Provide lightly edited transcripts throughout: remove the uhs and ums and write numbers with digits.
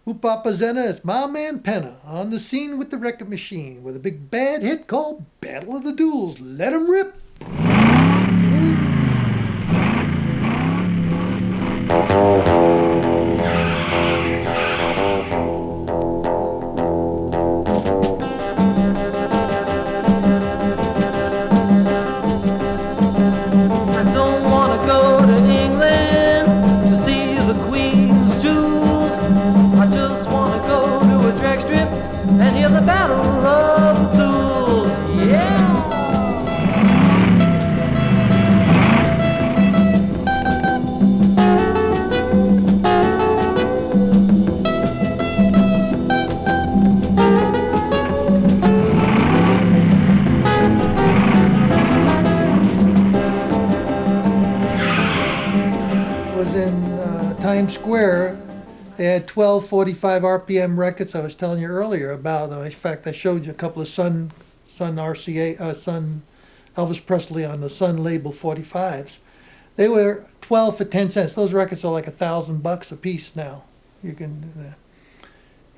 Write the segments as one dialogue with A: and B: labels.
A: Papa Zenna, it's my man Penna on the scene with the record machine with a big bad hit called Battle of the Duels. Let 'em rip!
B: I don't want to go to England to see the Queen's jewels. I just want to go to a drag strip and hear the Battle of the Tools. Yeah!
A: Was in Times Square. They had 1245 RPM records I was telling you earlier about. In fact, I showed you a couple of Sun Elvis Presley on the Sun label 45s. They were 12 for 10 cents. Those records are like $1,000 a piece now. You can,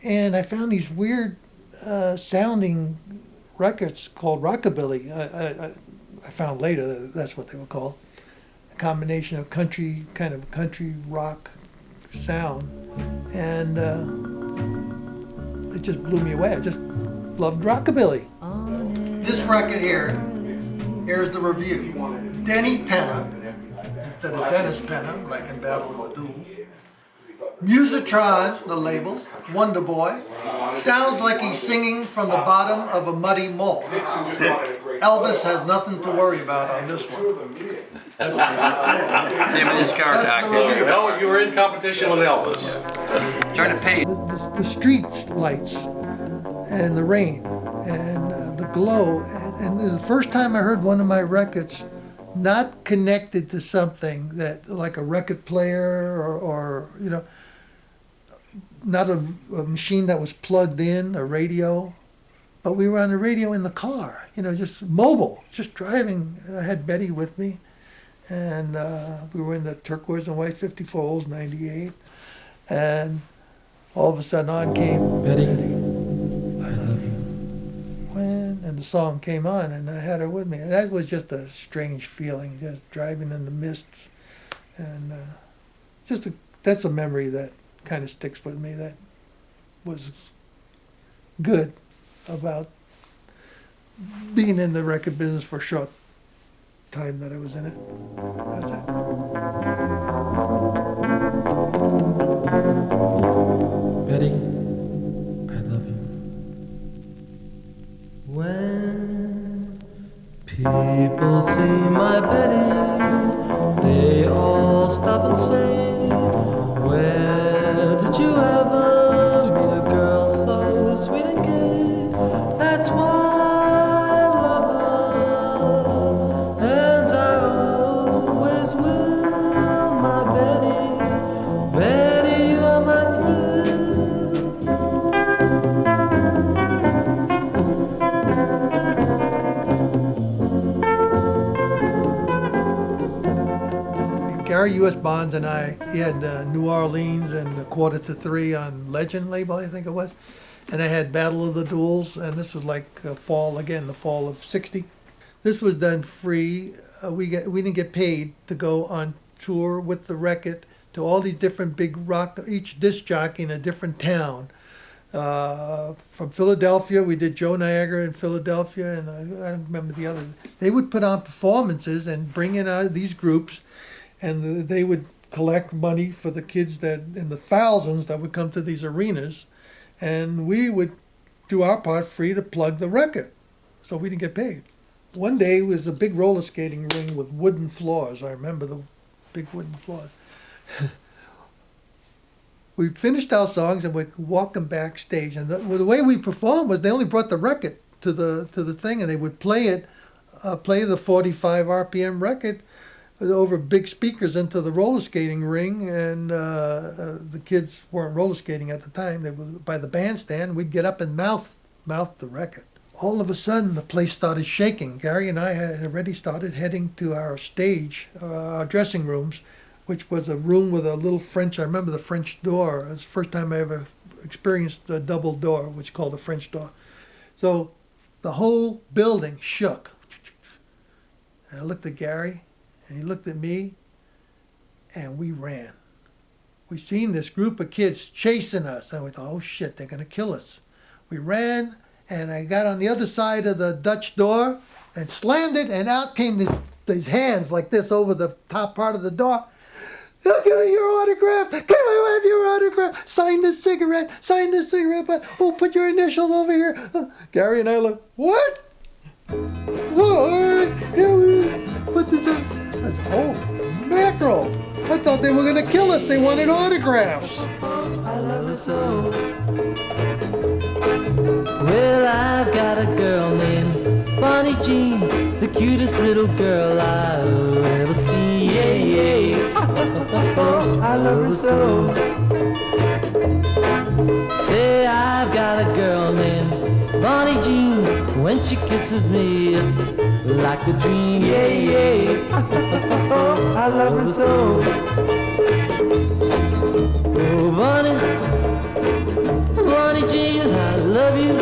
A: and I found these weird sounding records called rockabilly. I found later that that's what they were called. A combination of country, kind of country rock sound, and it just blew me away. I just loved rockabilly. This record here's the review. Denny Penna, instead of Dennis Penna, like in Battle of the Duels. Musitron, the label, Wonder Boy, sounds like he's singing from the bottom of a muddy malt. Elvis has nothing to worry about on this one.
C: Name of this car taxi.
D: Well, you were in competition with Elvis.
C: Turn the page.
A: The street lights and the rain and the glow. And the first time I heard one of my records not connected to something that, like a record player or you know, not a machine that was plugged in, a radio, but we were on the radio in the car, you know, just mobile, just driving. I had Betty with me, and we were in the turquoise and white 54 Olds 98, and all of a sudden on came
B: Betty.
A: I love you. When, and the song came on, and I had her with me. That was just a strange feeling, just driving in the mist, and that's a memory that kind of sticks with me. That was good about being in the record business for a short time that I was in it. That's it.
B: Betty, I love you. When people see my Betty, they all stop and say, where did you ever meet a girl so sweet and gay? That's why I love her, and I always will, my Betty. Betty, you are my
A: Gary U.S. Bonds and I, he had New Orleans and a Quarter to Three on Legend label, I think it was. And I had Battle of the Duels, and this was like the fall of '60. This was done free. We didn't get paid to go on tour with the record to all these different big rock, each disc jockey in a different town. From Philadelphia, we did Joe Niagara in Philadelphia, and I don't remember the others. They would put on performances and bring in these groups, and they would collect money for the kids that in the thousands that would come to these arenas, and we would do our part free to plug the record, so we didn't get paid. One day it was a big roller skating ring with wooden floors. I remember the big wooden floors. We finished our songs and we're walking backstage, and the way we performed was they only brought the record to the thing, and they would play the 45 RPM record over big speakers into the roller skating ring, and the kids weren't roller skating at the time. They were by the bandstand. We'd get up and mouth the record. All of a sudden, the place started shaking. Gary and I had already started heading to our stage, our dressing rooms, which was a room with a little French. I remember the French door. It was the first time I ever experienced the double door, which is called a French door. So the whole building shook. And I looked at Gary, and he looked at me, and we ran. We seen this group of kids chasing us. And we thought, oh shit, they're gonna kill us. We ran, and I got on the other side of the Dutch door and slammed it, and out came these hands like this over the top part of the door. Oh, give me your autograph. Can I have your autograph? Sign this cigarette. Sign this cigarette. But put your initials over here. Gary and I look. What? What? What did that? That's mackerel. I thought they were gonna kill us. They wanted autographs.
B: I love her so. Well, I've got a girl named Bonnie Jean, the cutest little girl I've ever seen. Yeah, yeah. I love her so. Say, I've got a girl named Bonnie Jean. When she kisses me, it's like a dream. Yeah, yeah. I love her so. Oh, Bonnie Jean, I love you.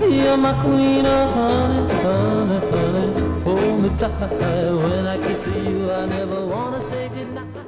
B: You're my queen, oh honey, honey, honey. Hold me tight when I kiss you. I never wanna say goodnight.